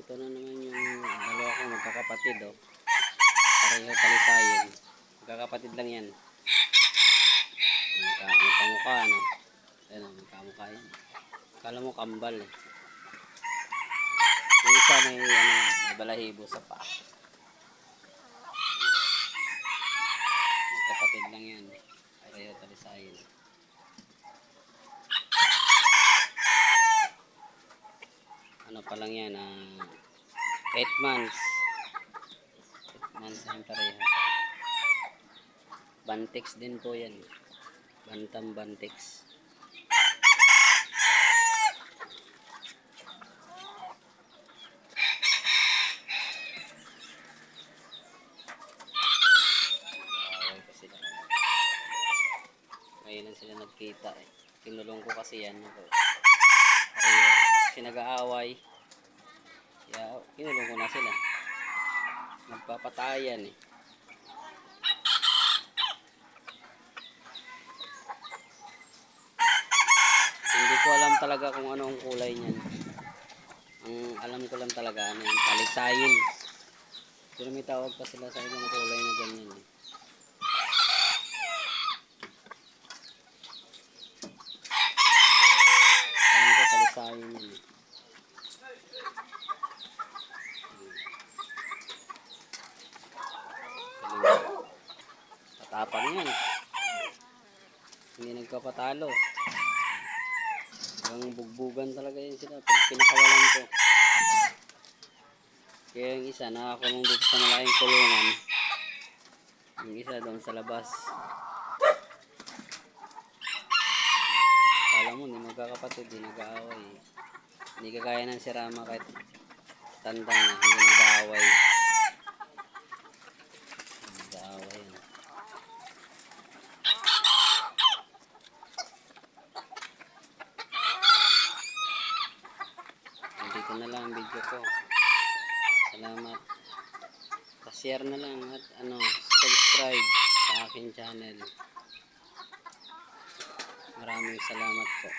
Ito na naman yung dalawa kong magkakapatid, oh. Pareho talisayin. Magkakapatid lang yan. Magkamukha, no? Ayan, magkamukha yan. Kala mo kambal, eh. Yung isa may balahibo sa paa. Magkapatid lang yan. Pareho talisayin. Ano pa lang yan, 8 months. 8 months na yung pareho. Bantex din po yan. Bantam Bantex. Away pa sila. Ngayon lang sila nagkita, eh. Kinulong ko kasi yan. Pareho. Kasi nag-aaway. Kaya kinulong ko na sila. Nagpapatayan, eh. Hindi ko alam talaga kung ano ang kulay niyan. Ang alam ko lang talaga ano yung talisayin. Pero may tawag pa sila sa ibang kulay na ganyan, eh. Alam ko talisayin yun, eh. Tatapang yan. Hindi nagpapatalo. Ang bugbugan talaga yun sila pag pinakawalan ko. Kaya yung isa nakakulong dito sa malaking kulungan. Yung isa doon sa labas. Kala mo hindi magkakapatid, hindi nag-aaway. Hindi kagaya ng si Rama kahit tandang na, hindi nag-aaway. Nag-aaway yan. Dito na lang ang video ko. Salamat. Pa-share na lang at subscribe sa aking channel. Maraming salamat po.